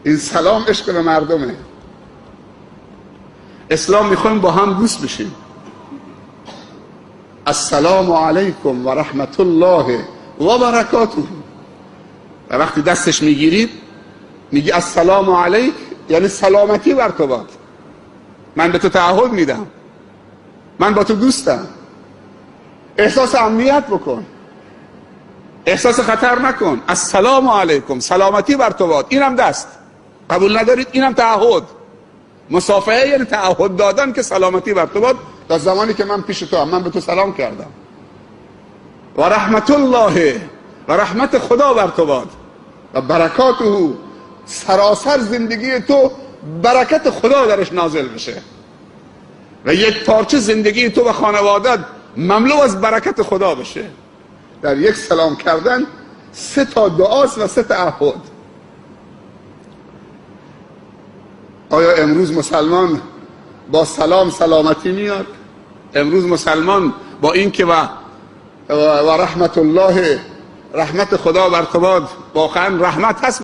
این سلام عشق به مردمه. اسلام میخوایم با هم دوست بشیم. السلام علیکم و رحمت الله و برکاته. و وقتی دستش میگیرید میگی السلام علیک، یعنی سلامتی بر تو باد. من به تو تعهد میدم، من با تو دوستم. احساس امنیت بکن، احساس خطر نکن. السلام علیکم، سلامتی بر تو باد. اینم دست قبول ندارید؟ اینم تعهد. مصافحه یعنی تعهد دادن که سلامتی بر تو باد تا زمانی که من پیش تو هم. من به تو سلام کردم. و رحمت الله، و رحمت خدا بر تو باد. و برکاته، سراسر زندگی تو برکت خدا درش نازل بشه و یک پارچه زندگی تو و خانوادت مملو از برکت خدا بشه. در یک سلام کردن 3 تا دعاست و 3 تعهد. آیا امروز مسلمان با سلام سلامتی میاد؟ امروز مسلمان با این که و رحمت الله، رحمت خدا بر تو باد، واقعا رحمت هست؟